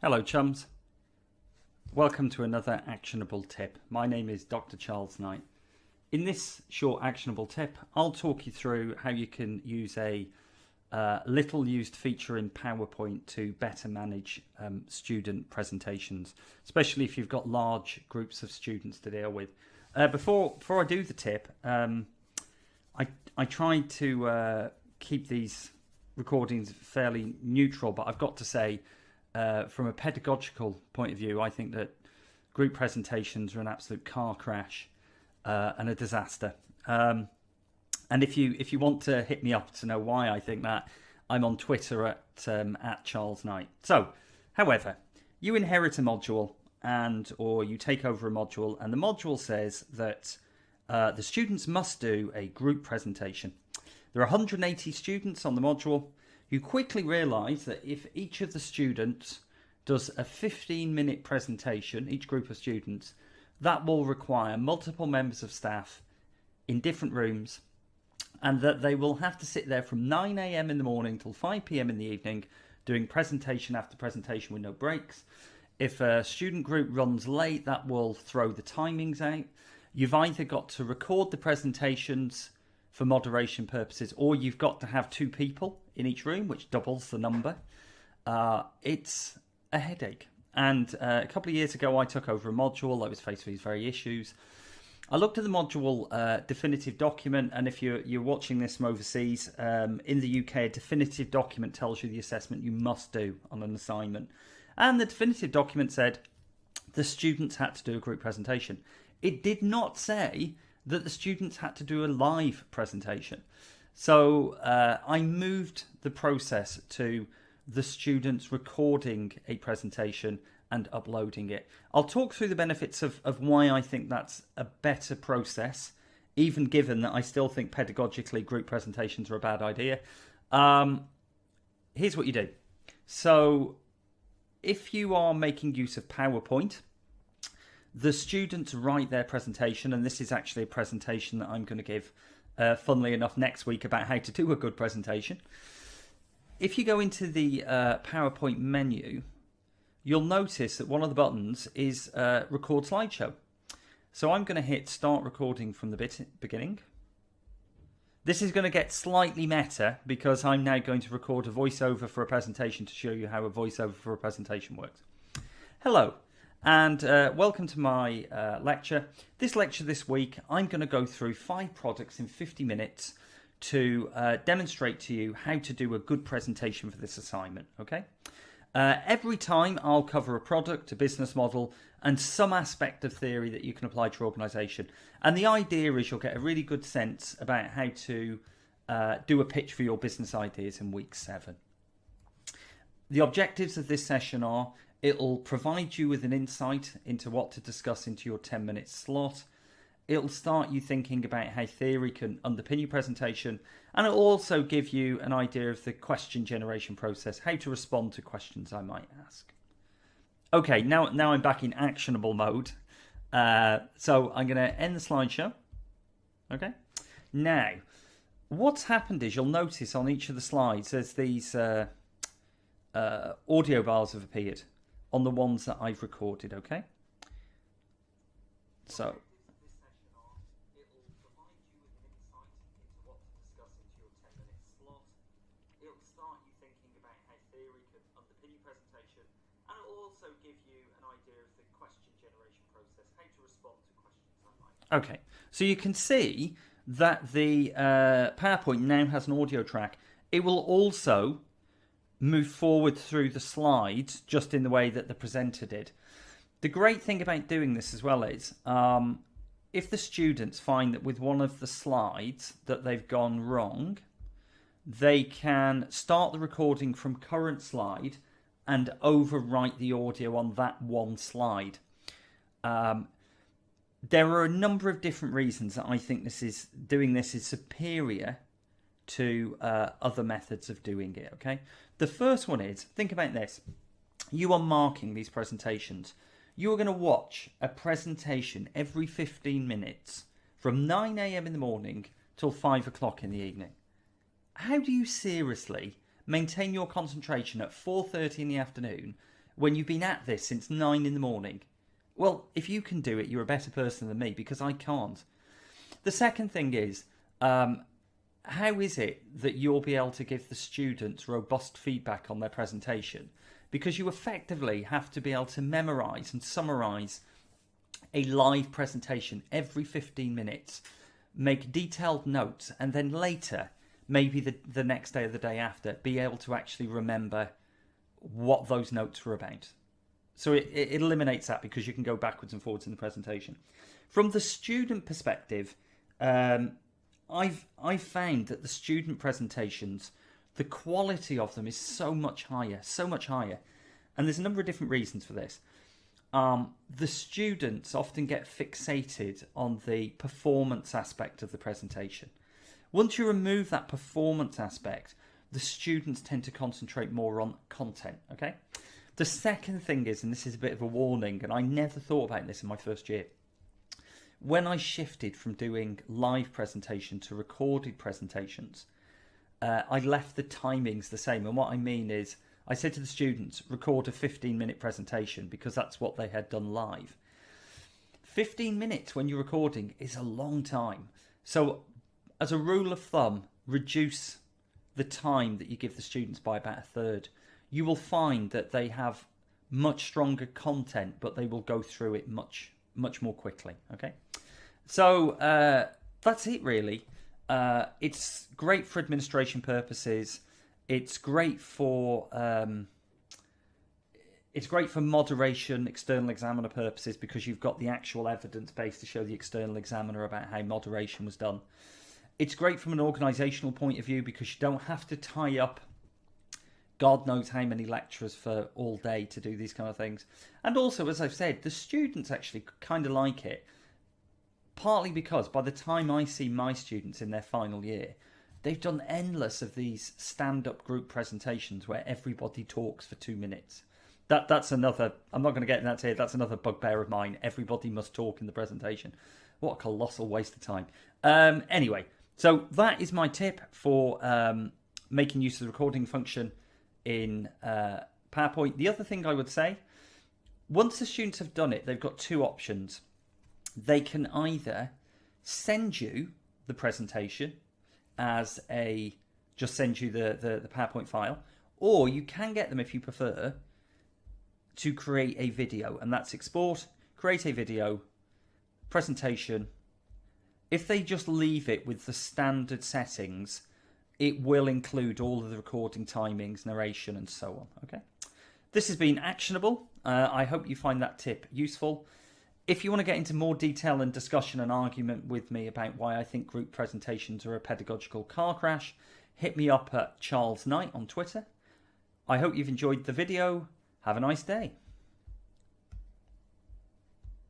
Hello chums, welcome to another actionable tip. My name is Dr. Charles Knight. In this short actionable tip, I'll talk you through how you can use a little used feature in PowerPoint to better manage student presentations, especially if you've got large groups of students to deal with. Before I do the tip, I tried to keep these recordings fairly neutral, but I've got to say, from a pedagogical point of view, I think that group presentations are an absolute car crash and a disaster. And if you want to hit me up to know why I think that, I'm on Twitter at Charles Knight. So, however, you inherit a module or you take over a module, and the module says that the students must do a group presentation. There are 180 students on the module. You quickly realise that if each of the students does a 15-minute presentation, each group of students, that will require multiple members of staff in different rooms, and that they will have to sit there from 9 a.m. in the morning till 5 p.m. in the evening doing presentation after presentation with no breaks. If a student group runs late, that will throw the timings out. You've either got to record the presentations for moderation purposes, or you've got to have 2 people in each room, which doubles the number. It's a headache. And a couple of years ago, I took over a module. I was faced with these very issues. I looked at the module definitive document, and if you're watching this from overseas, in the UK, a definitive document tells you the assessment you must do on an assignment. And the definitive document said the students had to do a group presentation. It did not say that the students had to do a live presentation. So I moved the process to the students recording a presentation and uploading it. I'll talk through the benefits of why I think that's a better process, even given that I still think pedagogically group presentations are a bad idea. Here's what you do. So if you are making use of PowerPoint, the students write their presentation, and this is actually a presentation that I'm going to give, funnily enough, next week about how to do a good presentation. If you go into the PowerPoint menu, you'll notice that one of the buttons is record slideshow. So I'm going to hit start recording from the beginning. This is going to get slightly meta because I'm now going to record a voiceover for a presentation to show you how a voiceover for a presentation works. Hello. And welcome to my lecture. This lecture this week, I'm going to go through 5 products in 50 minutes to demonstrate to you how to do a good presentation for this assignment. Okay. Every time I'll cover a product, a business model, and some aspect of theory that you can apply to your organisation. And the idea is you'll get a really good sense about how to do a pitch for your business ideas in week 7. The objectives of this session are: it'll provide you with an insight into what to discuss into your 10-minute slot. It'll start you thinking about how theory can underpin your presentation. And it'll also give you an idea of the question generation process, how to respond to questions I might ask. Okay, now I'm back in actionable mode. So I'm going to end the slideshow. Okay. Now, what's happened is you'll notice on each of the slides there's these audio bars have appeared on the ones that I've recorded, okay? So it'll start you thinking about how theory can underpin your presentation, and it'll also give you an idea of the question generation process, how to respond to questions I might. Okay, so you can see that the PowerPoint now has an audio track. It will also move forward through the slides just in the way that the presenter did. The great thing about doing this as well is if the students find that with one of the slides that they've gone wrong, they can start the recording from current slide and overwrite the audio on that one slide. There are a number of different reasons that I think doing this is superior to other methods of doing it, okay? The first one is, think about this. You are marking these presentations. You are going to watch a presentation every 15 minutes from 9 a.m. in the morning till 5 o'clock in the evening. How do you seriously maintain your concentration at 4:30 in the afternoon when you've been at this since 9 in the morning? Well, if you can do it, you're a better person than me, because I can't. The second thing is, how is it that you'll be able to give the students robust feedback on their presentation? Because you effectively have to be able to memorise and summarise a live presentation every 15 minutes, make detailed notes, and then later, maybe the next day or the day after, be able to actually remember what those notes were about. So it eliminates that, because you can go backwards and forwards in the presentation. From the student perspective, I've found that the student presentations, the quality of them is so much higher. And there's a number of different reasons for this. The students often get fixated on the performance aspect of the presentation. Once you remove that performance aspect, the students tend to concentrate more on content, okay? The second thing is, and this is a bit of a warning, and I never thought about this in my first year, when I shifted from doing live presentation to recorded presentations, I left the timings the same. And what I mean is, I said to the students, record a 15-minute presentation, because that's what they had done live. 15 minutes when you're recording is a long time. So as a rule of thumb, reduce the time that you give the students by about a third. You will find that they have much stronger content, but they will go through it much more quickly. Okay, so that's it really. It's great for administration purposes. It's great for moderation, external examiner purposes, because you've got the actual evidence base to show the external examiner about how moderation was done. It's great from an organisational point of view, because you don't have to tie up God knows how many lecturers for all day to do these kind of things. And also, as I've said, the students actually kind of like it, partly because by the time I see my students in their final year, they've done endless of these stand-up group presentations where everybody talks for 2 minutes. That's another, I'm not going to get into that here, that's another bugbear of mine. Everybody must talk in the presentation. What a colossal waste of time. Anyway, so that is my tip for making use of the recording function in PowerPoint. The other thing I would say, once the students have done it, they've got two options. They can either send you the presentation as just send you the PowerPoint file, or you can get them, if you prefer, to create a video, and that's export, create a video, presentation. If they just leave it with the standard settings, it will include all of the recording timings, narration, and so on. Okay, this has been Actionable. I hope you find that tip useful. If you want to get into more detail and discussion and argument with me about why I think group presentations are a pedagogical car crash, hit me up at Charles Knight on Twitter. I hope you've enjoyed the video. Have a nice day.